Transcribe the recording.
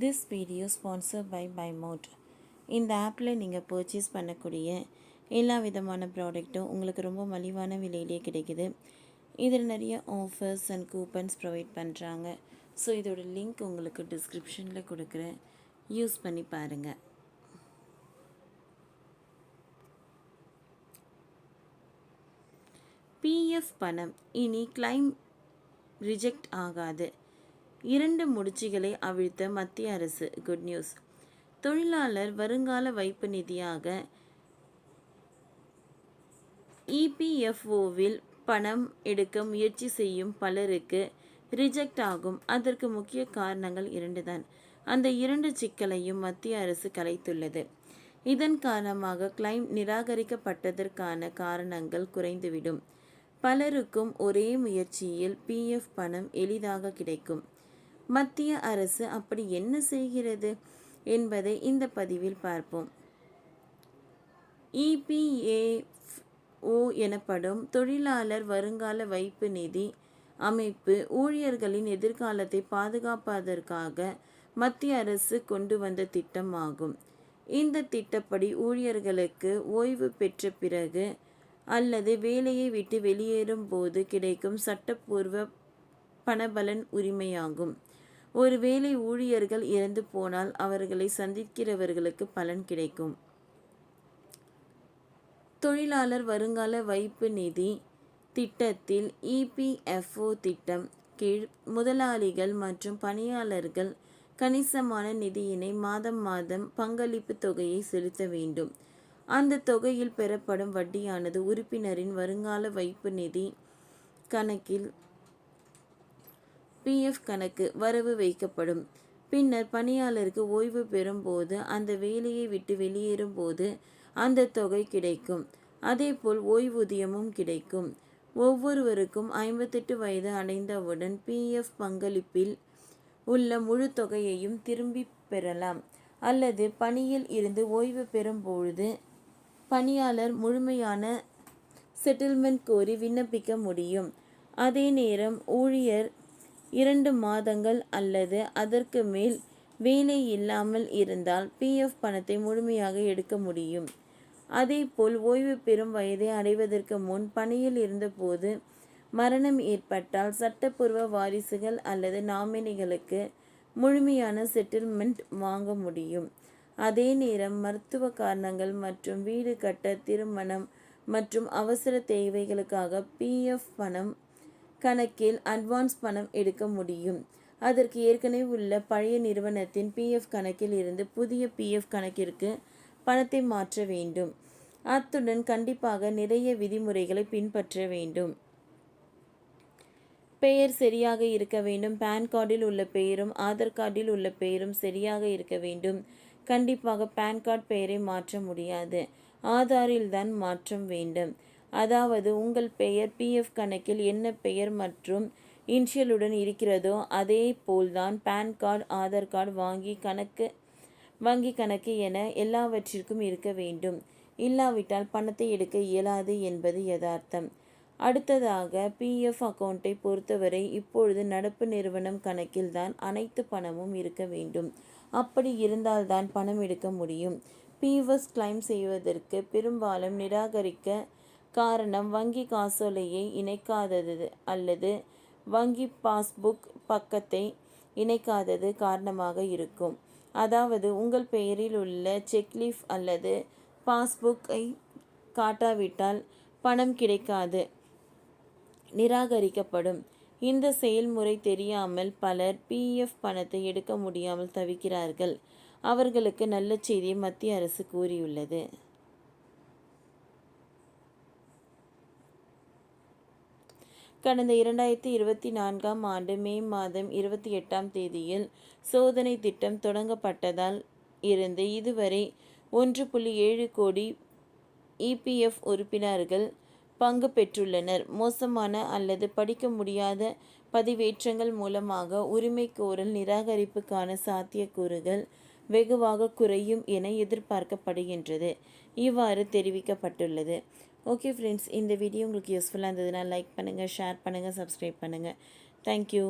This video sponsor by பைமோட். இந்த ஆப்பில் நீங்கள் பர்ச்சேஸ் பண்ணக்கூடிய எல்லா விதமான ப்ராடக்ட்டும் உங்களுக்கு ரொம்ப மலிவான விலையிலே கிடைக்குது. இதில் நிறைய ஆஃபர்ஸ் அண்ட் கூப்பன்ஸ் ப்ரொவைட் பண்ணுறாங்க. ஸோ இதோட லிங்க் உங்களுக்கு டிஸ்கிரிப்ஷனில் கொடுக்குறேன், யூஸ் பண்ணி பாருங்கள். பிஎஃப் பணம் இனி கிளைம் ரிஜெக்ட் ஆகாது. 2 முடிச்சுகளை அவிழ்த்த மத்திய அரசு. Good news. தொழிலாளர் வருங்கால வைப்பு நிதியாக இபிஎஃப்ஓவில் பணம் எடுக்க முயற்சி செய்யும் பலருக்கு ரிஜெக்ட் ஆகும். அதற்கு முக்கிய காரணங்கள் 2 தான். அந்த 2 சிக்கலையும் மத்திய அரசு கலைத்துள்ளது. இதன் காரணமாக கிளைம் நிராகரிக்கப்பட்டதற்கான காரணங்கள் குறைந்துவிடும். பலருக்கும் ஒரே முயற்சியில் பிஎஃப் பணம் எளிதாக கிடைக்கும். மத்திய அரசு அப்படி என்ன செய்கிறது என்பதை இந்த பதிவில் பார்ப்போம். இபிஎஃப்ஓ எனப்படும் தொழிலாளர் வருங்கால வைப்பு நிதி அமைப்பு ஊழியர்களின் எதிர்காலத்தை பாதுகாப்பதற்காக மத்திய அரசு கொண்டு வந்த திட்டம் ஆகும். இந்த திட்டப்படி ஊழியர்களுக்கு ஓய்வு பெற்ற பிறகு அல்லது வேலையை விட்டு வெளியேறும் போது கிடைக்கும் சட்டப்பூர்வ பணபலன் உரிமையாகும். ஒருவேளை ஊழியர்கள் இறந்து போனால் அவர்களை சந்திக்கிறவர்களுக்கு பலன் கிடைக்கும். தொழிலாளர் வருங்கால வைப்பு நிதி திட்டத்தில் இபிஎஃப்ஓ திட்டம் கீழ் முதலாளிகள் மற்றும் பணியாளர்கள் கணிசமான நிதியினை மாதம் பங்களிப்பு தொகையை செலுத்த வேண்டும். அந்த தொகையில் பெறப்படும் வட்டியானது உறுப்பினரின் வருங்கால வைப்பு நிதி கணக்கில் பிஎஃப் கணக்கு வரவு வைக்கப்படும். பின்னர் பணியாளருக்கு ஓய்வு பெறும் போது அந்த வேலையை விட்டு வெளியேறும் போது அந்த தொகை கிடைக்கும். அதேபோல் ஓய்வூதியமும் கிடைக்கும். ஒவ்வொருவருக்கும் 58 வயது அடைந்தவுடன் பிஎஃப் பங்களிப்பில் உள்ள முழு தொகையையும் திரும்பி பெறலாம். அல்லது பணியில் இருந்து ஓய்வு பெறும் பொழுது பணியாளர் முழுமையான செட்டில்மெண்ட் கோரி விண்ணப்பிக்க முடியும். அதே நேரம் ஊழியர் 2 மாதங்கள் அல்லது அதற்கு மேல் வேலை இல்லாமல் இருந்தால் பிஎஃப் பணத்தை முழுமையாக எடுக்க முடியும். அதேபோல் ஓய்வு பெறும் வயதை அடைவதற்கு முன் பணியில் இருந்தபோது மரணம் ஏற்பட்டால் சட்டப்பூர்வ வாரிசுகள் அல்லது நாமினிகளுக்கு முழுமையான செட்டில்மெண்ட் வாங்க முடியும். அதே நேரம் மருத்துவ காரணங்கள் மற்றும் வீடு கட்ட, திருமணம் மற்றும் அவசர தேவைகளுக்காக பிஎஃப் பணம் கணக்கில் அட்வான்ஸ் பணம் எடுக்க முடியும். அதற்கு ஏற்கனவே உள்ள பழைய நிறுவனத்தின் பிஎஃப் கணக்கில் இருந்து புதிய பிஎஃப் கணக்கிற்கு பணத்தை மாற்ற வேண்டும். அத்துடன் கண்டிப்பாக நிறைய விதிமுறைகளை பின்பற்ற வேண்டும். பெயர் சரியாக இருக்க வேண்டும். பேன் கார்டில் உள்ள பெயரும் ஆதார் கார்டில் உள்ள பெயரும் சரியாக இருக்க வேண்டும். கண்டிப்பாக பேன் கார்டு பெயரை மாற்ற முடியாது, ஆதாரில் தான் மாற்றம் வேண்டும். அதாவது உங்கள் பெயர் பிஎஃப் கணக்கில் என்ன பெயர் மற்றும் இனிஷியலுடன் இருக்கிறதோ அதே போல்தான் பேன் கார்டு, ஆதார் கார்டு, வங்கி கணக்கு என எல்லாவற்றிற்கும் இருக்க வேண்டும். இல்லாவிட்டால் பணத்தை எடுக்க இயலாது என்பது யதார்த்தம். அடுத்ததாக பிஎஃப் அக்கௌண்ட்டை பொறுத்தவரை இப்பொழுது நடப்பு நிறுவனம் கணக்கில் தான் அனைத்து பணமும் இருக்க வேண்டும். அப்படி இருந்தால்தான் பணம் எடுக்க முடியும். பிஎஃப் கிளைம் செய்வதற்கு பெரும்பாலும் நிராகரிக்க காரணம் வங்கி காசோலையை இணைக்காதது அல்லது வங்கி பாஸ்புக் பக்கத்தை இணைக்காதது காரணமாக இருக்கும். அதாவது உங்கள் பெயரில் உள்ள செக்லீஃப் அல்லது பாஸ்புக்கை காட்டாவிட்டால் பணம் கிடைக்காது, நிராகரிக்கப்படும். இந்த செயல்முறை தெரியாமல் பலர் பிஎஃப் பணத்தை எடுக்க முடியாமல் தவிக்கிறார்கள். அவர்களுக்கு நல்ல செய்தியை மத்திய அரசு கூறியுள்ளது. கடந்த 2024ஆம் ஆண்டு மே மாதம் 28ஆம் தேதியில் சோதனை திட்டம் தொடங்கப்பட்டதால் இருந்து இதுவரை 1.7 கோடி இபிஎஃப் உறுப்பினர்கள் பங்கு பெற்றுள்ளனர். மோசமான அல்லது படிக்க முடியாத பதிவேற்றங்கள் மூலமாக உரிமை கோரல் நிராகரிப்புக்கான சாத்தியக்கூறுகள் வெகுவாக குறையும் என எதிர்பார்க்கப்படுகின்றது. இவ்வாறு தெரிவிக்கப்பட்டுள்ளது. ஓகே ஃப்ரெண்ட்ஸ், இந்த வீடியோ உங்களுக்கு யூஸ்ஃபுல்லாக இருந்ததுன்னா லைக் பண்ணுங்கள், ஷேர் பண்ணுங்கள், சப்ஸ்கிரைப் பண்ணுங்கள். தேங்க்யூ.